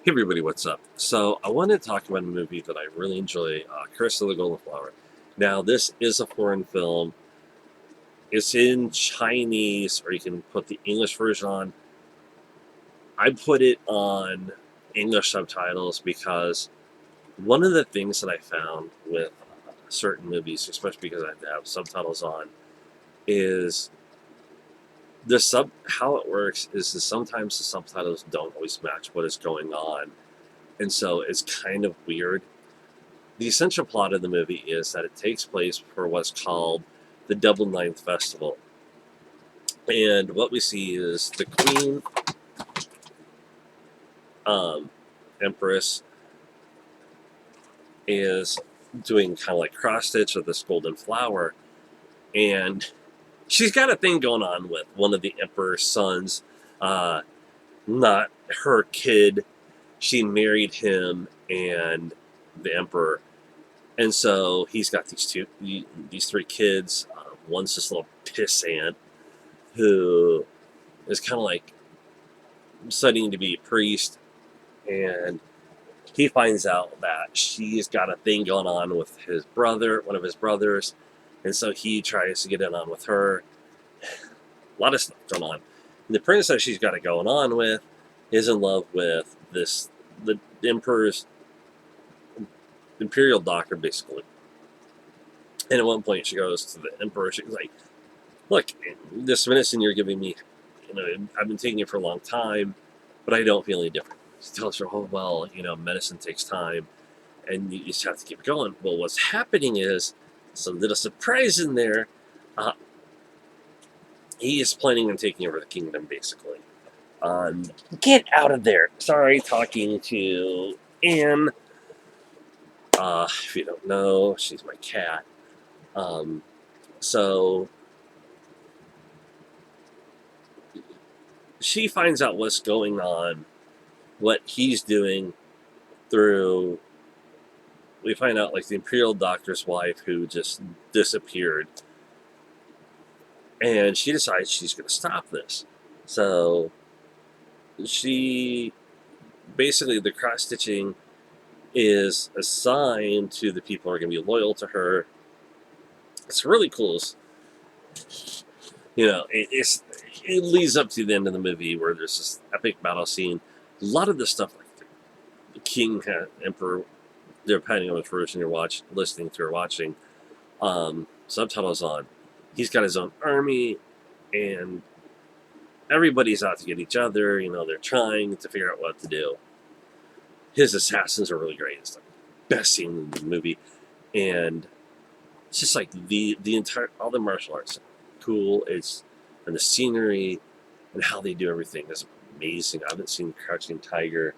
Hey everybody, what's up? So I wanted to talk about a movie that I really enjoy, Curse of the Golden Flower. Now, this is a foreign film. It's in Chinese, or you can put the English version on. I put it on English subtitles because one of the things that I found with certain movies, especially because I have subtitles on, is how it works is that sometimes the subtitles don't always match what is going on, and so it's kind of weird. The essential plot of the movie is that it takes place for what's called the Double Ninth Festival. And what we see is the Queen, um, Empress, is doing kind of like cross stitch of this golden flower. And she's got a thing going on with one of the Emperor's sons, uh, not her kid. She married him and the Emperor. And so he's got these three kids. One's this little pissant who is kind of like studying to be a priest, and he finds out that she's got a thing going on with his brother, one of his brothers, and so he tries to get in on with her. A lot of stuff going on. And the princess she's got it going on with is in love with the emperor's imperial doctor, basically. And at one point, she goes to the emperor. She's like, "Look, this medicine you're giving me, I've been taking it for a long time, but I don't feel any different." She tells her, "Oh, well, medicine takes time, and you just have to keep going." Well, what's happening is, it's a little surprise in there. Uh, he is planning on taking over the kingdom, basically. Get out of there. Sorry, talking to Anne. If you don't know, she's my cat. Um, so she finds out what's going on, what he's doing through. We find out like the imperial doctor's wife who just disappeared, and she decides she's going to stop this. So she basically, the cross stitching is assigned to the people who are going to be loyal to her. It's really cool. It leads up to the end of the movie where there's this epic battle scene. A lot of the stuff like the king, emperor, depending on which version you're listening to or watching, subtitles on. He's got his own army, and everybody's out to get each other. They're trying to figure out what to do. His assassins are really great. It's the best scene in the movie, and it's just like the entire all the martial arts, cool. And the scenery and how they do everything is amazing. I haven't seen Crouching Tiger.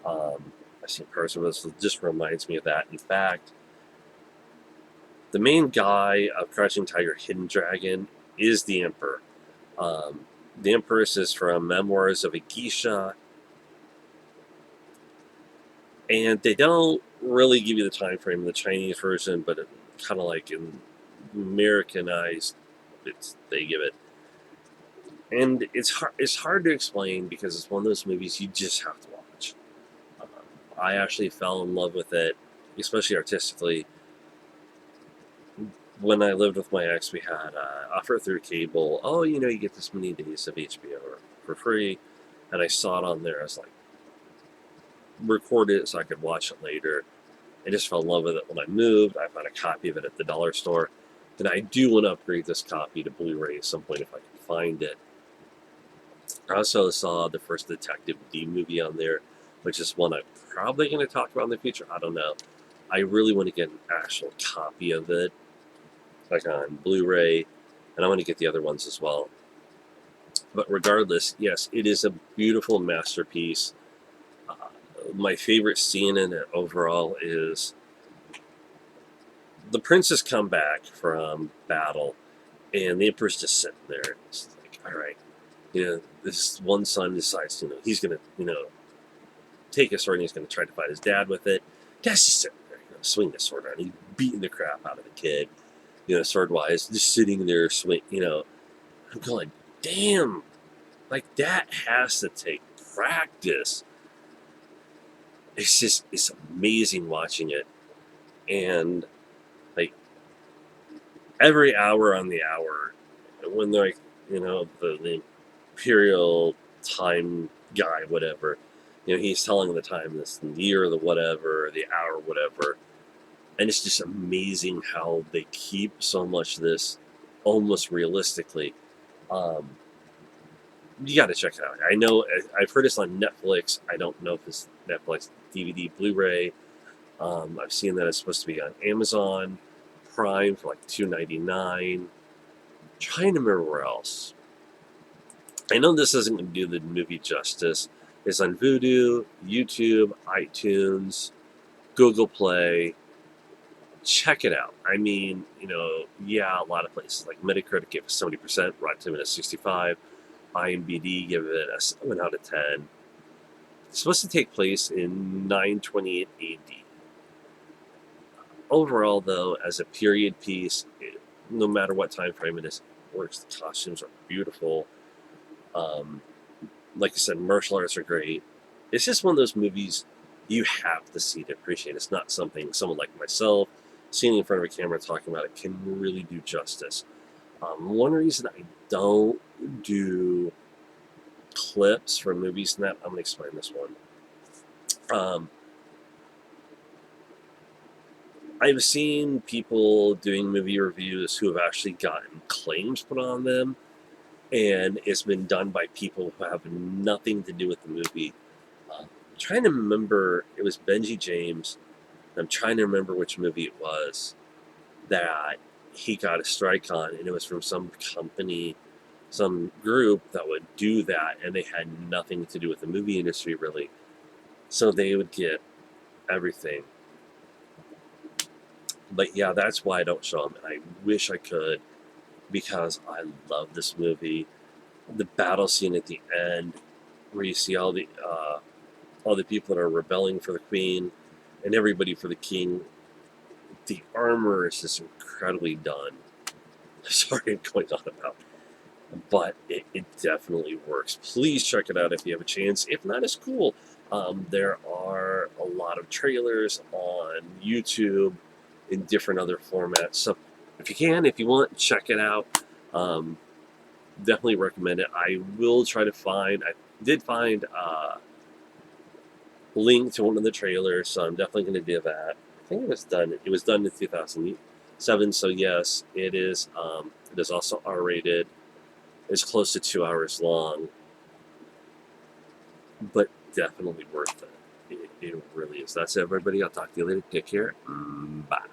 I've seen parts of it. So it just reminds me of that. In fact, the main guy of Crouching Tiger, Hidden Dragon, is the Emperor. The Empress is from Memoirs of a Geisha, and they don't really give you the time frame in the Chinese version, but it kind of like in Americanized, they give it. And it's hard to explain because it's one of those movies you just have to watch. I actually fell in love with it, especially artistically. When I lived with my ex, we had offer through cable. Oh, you get this many days of HBO for free, and I saw it on there. I was like, record it so I could watch it later. I just fell in love with it when I moved. I found a copy of it at the dollar store, and I do want to upgrade this copy to Blu-ray at some point if I can find it. I also saw the first Detective D movie on there, which is one I'm probably going to talk about in the future. I don't know. I really want to get an actual copy of it, like on Blu-ray, and I want to get the other ones as well. But regardless, yes, it is a beautiful masterpiece. My favorite scene in it overall is the princes come back from battle, and the emperor's just sitting there. It's like, all right, this one son decides, he's going to, take a sword and he's going to try to fight his dad with it. Dad's just sitting there, swinging the sword around. He's beating the crap out of the kid, sword wise, just sitting there, I'm going, damn, like that has to take practice. it's amazing watching it. And like every hour on the hour, when they're like, the imperial time guy, whatever, he's telling the time, this year, the whatever, the hour, whatever. And it's just amazing how they keep so much of this almost realistically. Um, you got to check it out. I know I've heard it's on Netflix. I don't know if it's Netflix DVD, Blu-ray. I've seen that it's supposed to be on Amazon Prime for like $2.99. Trying to remember where else. I know this isn't going to do the movie justice. It's on Vudu, YouTube, iTunes, Google Play. Check it out. I mean, yeah, a lot of places like Metacritic give it 70%, Rotten Tomatoes 65, IMDb give it a 7 out of 10. It's supposed to take place in 928 AD. Overall, though, as a period piece, no matter what time frame it is, it works. The costumes are beautiful. Um, like I said, martial arts are great. It's just one of those movies you have to see to appreciate. It's not something someone like myself, seeing in front of a camera talking about it, can really do justice. One reason I don't do clips from movies and that, I'm going to explain this one. I've seen people doing movie reviews who have actually gotten claims put on them, and it's been done by people who have nothing to do with the movie. I'm trying to remember, it was Benji James. I'm trying to remember which movie it was that he got a strike on, and it was from some company, some group that would do that, and they had nothing to do with the movie industry really. So they would get everything. But yeah, that's why I don't show them, and I wish I could, because I love this movie. The battle scene at the end, where you see all the people that are rebelling for the queen and everybody for the king. The armor is just incredibly done. Sorry, I'm going on about, but it definitely works. Please check it out if you have a chance. If not, it's cool. There are a lot of trailers on YouTube in different other formats. So if you can, if you want, check it out. Um, Definitely recommend it. I will try to find. I did find a link to one of the trailers, so I'm definitely going to do that. I think it was done. It was done in 2007. So yes, it is. It is also R-rated. It's close to 2 hours long, but definitely worth it. It really is. That's it, everybody. I'll talk to you later. Take care. Bye.